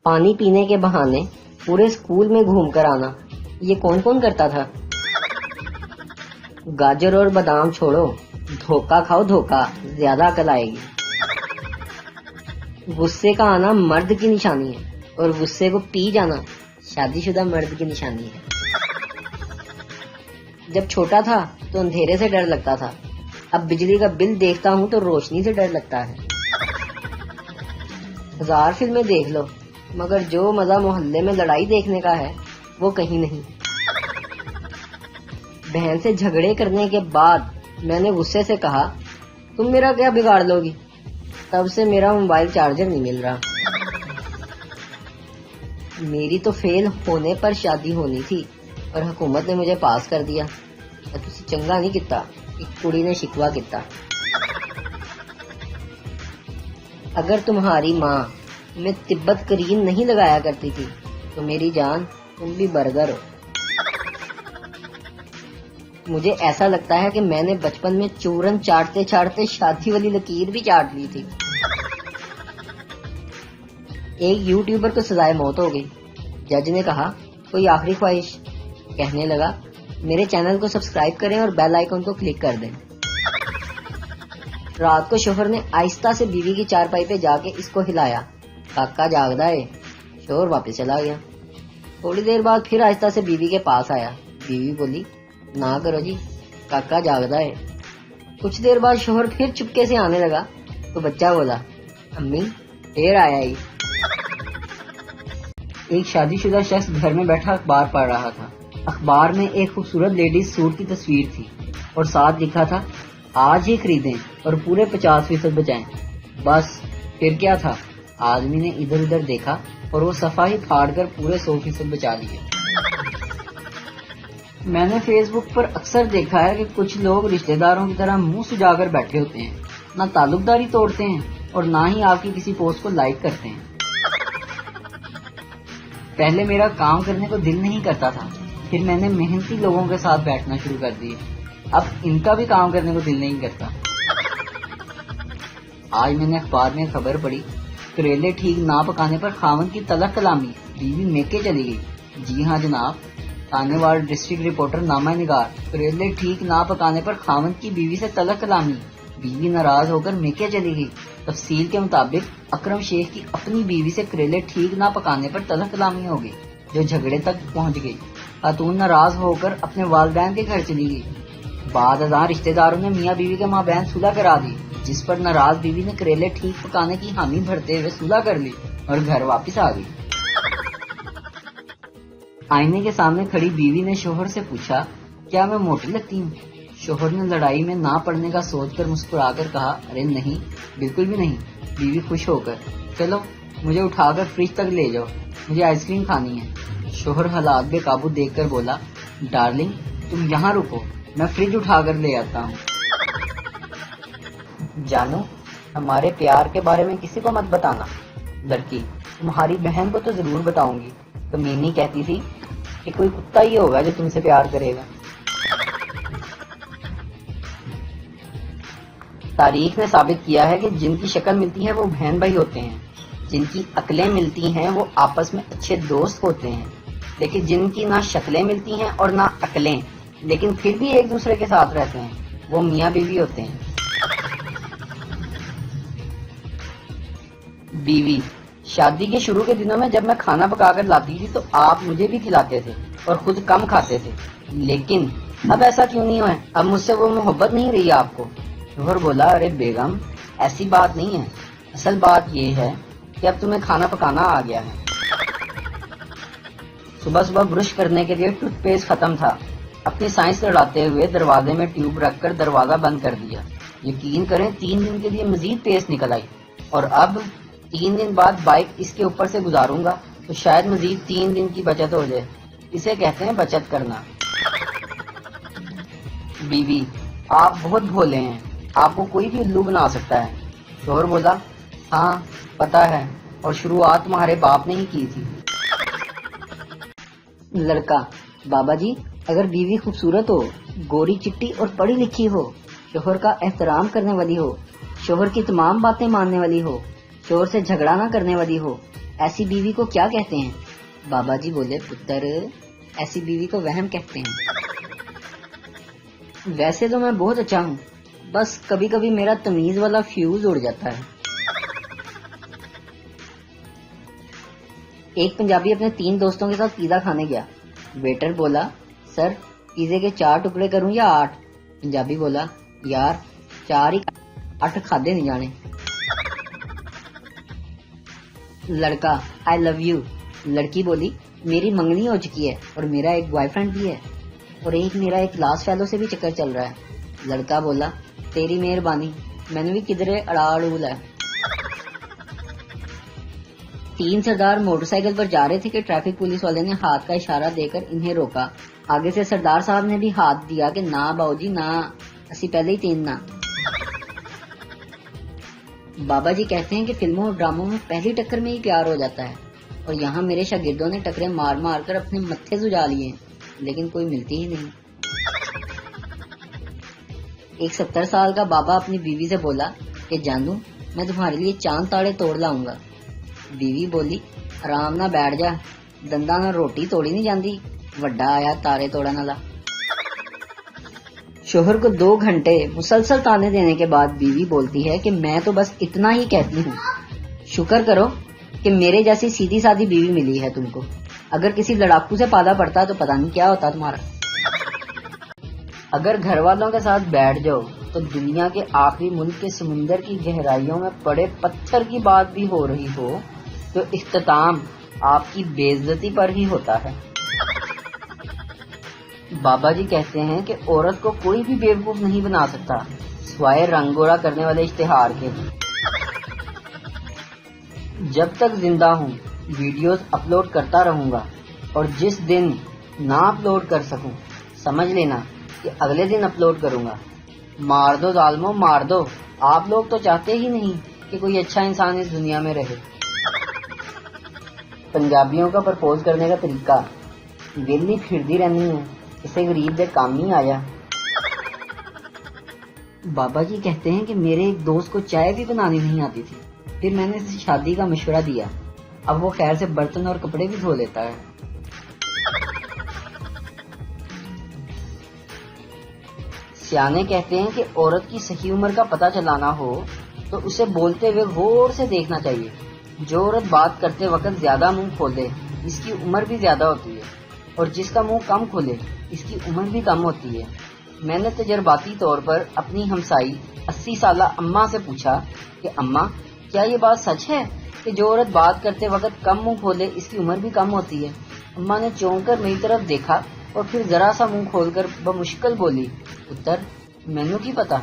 پانی پینے کے بہانے پورے اسکول میں گھوم کر آنا، یہ کون کون کرتا تھا؟ گاجر اور بادام چھوڑو، دھوکا کھاؤ دھوکا، زیادہ عقل آئے گی۔ غصے کا آنا مرد کی نشانی ہے اور غصے کو پی جانا شادی شدہ مرد کی نشانی ہے۔ جب چھوٹا تھا تو اندھیرے سے ڈر لگتا تھا، اب بجلی کا بل دیکھتا ہوں تو روشنی سے ڈر لگتا ہے۔ 1000 فلمیں دیکھ لو مگر جو مزہ محلے میں لڑائی دیکھنے کا ہے وہ کہیں نہیں۔ بہن سے جھگڑے کرنے کے بعد میں نے غصے سے کہا تم میرا کیا بگاڑ لو گی؟ تب سے میرا موبائل چارجر نہیں مل رہا۔ میری تو فیل ہونے پر شادی ہونی تھی اور حکومت نے مجھے پاس کر دیا۔ تسی چنگا نہیں کیتا، ایک کڑی نے شکوا کیتا۔ اگر تمہاری ماں میں تبت کریم نہیں لگایا کرتی تھی تو میری جان تم بھی برگر ہو۔ مجھے ایسا لگتا ہے کہ میں نے بچپن میں چورن چاٹتے چاٹتے شادی والی لکیر بھی چاٹ لی تھی۔ ایک یوٹیوبر کو سزائے موت ہو گئی۔ جج نے کہا کوئی آخری خواہش؟ کہنے لگا میرے چینل کو سبسکرائب کریں اور بیل آئیکن کو کلک کر دیں۔ رات کو شوہر نے آہستہ سے بیوی کی چارپائی پہ جا کے اس کو ہلایا، کاکا جاگدا ہے۔ شوہر واپس چلا گیا۔ تھوڑی دیر بعد پھر آہستہ سے بیوی کے پاس آیا۔ بیوی بولی نہ کرو جی، کاکا جاگدا ہے۔ کچھ دیر بعد شوہر پھر چپکے سے آنے لگا تو بچہ بولا امی پھر آیا ہی۔ ایک شادی شدہ شخص گھر میں بیٹھا اخبار پڑھ رہا تھا۔ اخبار میں ایک خوبصورت لیڈیز سوٹ کی تصویر تھی اور ساتھ لکھا تھا آج ہی خریدیں اور پورے 50% بچائیں۔ بس پھر کیا تھا، آدمی نے ادھر ادھر دیکھا اور وہ صفحہ ہی پھاڑ کر پورے 100% بچا لیے۔ میں نے فیس بک پر اکثر دیکھا ہے کہ کچھ لوگ رشتہ داروں کی طرح منہ سجا کر بیٹھے ہوتے ہیں، نہ تعلق داری توڑتے ہیں اور نہ ہی آپ کی کسی پوسٹ کو لائک کرتے ہیں۔ پہلے میرا کام کرنے کو دل نہیں کرتا تھا، پھر میں نے محنتی لوگوں کے ساتھ بیٹھنا شروع کر دیے، اب ان کا بھی کام کرنے کو دل نہیں کرتا۔ آج میں نے اخبار میں خبر پڑھی کریلے ٹھیک نہ پکانے پر خاوند کی تلخ کلامی، بیوی میکے چلی گئی۔ جی ہاں جناب، تانے وار ڈسٹرکٹ رپورٹر نامہ نگار، کریلے ٹھیک نہ پکانے پر خاوند کی بیوی سے تلخ کلامی، بیوی ناراض ہو کر میکے چلی گئی۔ تفصیل کے مطابق اکرم شیخ کی اپنی بیوی سے کریلے ٹھیک نہ پکانے پر تلخ کلامی ہو گئی جو جھگڑے تک پہنچ گئی۔ خاتون ناراض ہو کر اپنے والدین کے گھر چلی گئی۔ بعد ازاں رشتہ داروں نے میاں بیوی کے مابین صلح کرا دی، جس پر ناراض بیوی نے کریلے ٹھیک پکانے کی حامی بھرتے ہوئے صلح کر لی اور گھر واپس آ گئی۔ آئینے کے سامنے کھڑی بیوی نے شوہر سے پوچھا کیا میں موٹی لگتی ہوں؟ شوہر نے لڑائی میں نہ پڑنے کا سوچ کر مسکرا کر کہا ارے نہیں، بالکل بھی نہیں۔ بیوی خوش ہو کر چلو مجھے اٹھا کر فریج تک لے جاؤ، مجھے آئس کریم کھانی ہے۔ شوہر حالات بے قابو دیکھ کر بولا ڈارلنگ تم یہاں رکو، میں فریج اٹھا کر لے آتا ہوں۔ جانو ہمارے پیار کے بارے میں کسی کو مت بتانا۔ لڑکی تمہاری بہن کو تو ضرور بتاؤں گی، تو مینی کہتی تھی کہ کوئی کتا ہی ہوگا جو تم سے پیار کرے گا۔ تاریخ نے ثابت کیا ہے کہ جن کی شکل ملتی ہے وہ بہن بھائی ہوتے ہیں، جن کی عقلیں ملتی ہیں وہ آپس میں اچھے دوست ہوتے ہیں، لیکن جن کی نہ شکلیں ملتی ہیں اور نہ عقلیں لیکن پھر بھی ایک دوسرے کے ساتھ رہتے ہیں وہ میاں بیوی ہوتے ہیں۔ بیوی شادی کے شروع کے دنوں میں جب میں کھانا پکا کر لاتی تھی تو آپ مجھے بھی کھلاتے تھے اور خود کم کھاتے تھے، لیکن اب ایسا کیوں نہیں ہوا ہے؟ اب مجھ سے وہ محبت نہیں رہی آپ کو؟ شوہر بولا ارے بیگم ایسی بات نہیں ہے، اصل بات یہ ہے کہ اب تمہیں کھانا پکانا آ گیا ہے۔ صبح صبح برش کرنے کے لیے ٹوتھ پیسٹ ختم تھا، اپنی سائنس لڑاتے ہوئے دروازے میں ٹیوب رکھ کر دروازہ بند کر دیا۔ یقین کریں 3 دن کے لیے مزید پیسٹ نکل آئی، اور اب 3 دن بعد بائک اس کے اوپر سے گزاروں گا تو شاید مزید 3 دن کی بچت ہو جائے۔ اسے کہتے ہیں بچت کرنا۔ بیوی آپ بہت بھولے ہیں، آپ کو کوئی بھی الو بنا سکتا ہے۔ شوہر بولا ہاں پتا ہے، اور شروعات تمہارے باپ نے ہی کی تھی۔ لڑکا بابا جی اگر بیوی خوبصورت ہو، گوری چٹی اور پڑھی لکھی ہو، شوہر کا احترام کرنے والی ہو، شوہر کی تمام باتیں ماننے والی ہو، شوہر سے جھگڑا نہ کرنے والی ہو، ایسی بیوی کو کیا کہتے ہیں؟ بابا جی بولے پتر ایسی بیوی کو وہم کہتے ہیں۔ ویسے تو میں بہت اچھا ہوں، بس کبھی کبھی میرا تمیز والا فیوز اڑ جاتا ہے۔ ایک پنجابی اپنے 3 دوستوں کے ساتھ پیزا کھانے گیا۔ ویٹر بولا سر پیزے کے 4 ٹکڑے کروں یا 8؟ پنجابی بولا یار 4 ہی 8 کھادے نہیں جانے۔ لڑکا آئی لو یو، لڑکی بولی میری منگنی ہو چکی ہے اور میرا ایک بوائے فرینڈ بھی ہے اور میرا ایک کلاس فیلو سے بھی چکر چل رہا ہے۔ لڑکا بولا تیری مہربانی، میں نے بھی کدھرے اڑا اڑول ہے۔ 3 سردار موٹر سائیکل پر جا رہے تھے کہ ٹریفک پولیس والے نے ہاتھ کا اشارہ دے کر انہیں روکا۔ آگے سے سردار صاحب نے بھی ہاتھ دیا کہ نہ باؤ جی نہ، اسی پہلے ہی 3 نہ۔ بابا جی کہتے ہیں کہ فلموں اور ڈراموں میں پہلی ٹکر میں ہی پیار ہو جاتا ہے، اور یہاں میرے شاگردوں نے ٹکریں مار مار کر اپنے متھے سجا لیے ہیں، لیکن کوئی ملتی ہی نہیں۔ ایک 70 سال کا بابا اپنی بیوی سے بولا کہ جانو میں تمہارے لیے چاند تاڑے توڑ لاؤں گا۔ بیوی بولی آرام نہ بیٹھ جا، دندا نہ روٹی توڑی نہیں جاندی، وڈا آیا تارے توڑن والا۔ شوہر کو 2 گھنٹے مسلسل تانے دینے کے بعد بیوی بولتی ہے کہ میں تو بس اتنا ہی کہتی ہوں، شکر کرو کہ میرے جیسی سیدھی سادھی بیوی ملی ہے تم کو، اگر کسی لڑاکو سے پالا پڑتا تو پتہ نہیں کیا ہوتا تمہارا۔ اگر گھر والوں کے ساتھ بیٹھ جاؤ تو دنیا کے آخری ملک کے سمندر کی گہرائیوں میں پڑے پتھر کی بات بھی ہو رہی ہو تو اختتام آپ کی بے عزتی پر ہی ہوتا ہے۔ بابا جی کہتے ہیں کہ عورت کو کوئی بھی بیوقوف نہیں بنا سکتا سوائے رنگ گوڑا کرنے والے اشتہار کے۔ جب تک زندہ ہوں ویڈیوز اپلوڈ کرتا رہوں گا، اور جس دن نہ اپلوڈ کر سکوں سمجھ لینا کہ اگلے دن اپلوڈ کروں گا۔ مار دو ظالموں مار دو، آپ لوگ تو چاہتے ہی نہیں کہ کوئی اچھا انسان اس دنیا میں رہے۔ پنجابیوں کا پرپوز کرنے کا طریقہ، ویلی پھردی رہنی ہے اسے غریب دے کام نہیں آیا۔ بابا جی کہتے ہیں کہ میرے ایک دوست کو چائے بھی بنانی نہیں آتی تھی، پھر میں نے اسے شادی کا مشورہ دیا، اب وہ خیر سے برتن اور کپڑے بھی دھو لیتا ہے۔ سیانے کہتے ہیں کہ عورت کی صحیح عمر کا پتہ چلانا ہو تو اسے بولتے ہوئے غور سے دیکھنا چاہیے۔ جو عورت بات کرتے وقت زیادہ منہ کھولے اس کی عمر بھی زیادہ ہوتی ہے، اور جس کا منہ کم کھولے اس کی عمر بھی کم ہوتی ہے۔ میں نے تجرباتی طور پر اپنی ہمسائی 80 سالہ اماں سے پوچھا کہ اماں کیا یہ بات سچ ہے کہ جو عورت بات کرتے وقت کم منہ کھولے اس کی عمر بھی کم ہوتی ہے؟ اماں نے چونک کر میری طرف دیکھا اور پھر ذرا سا منہ کھول کر بمشکل بولی پتر مینوں کی پتا۔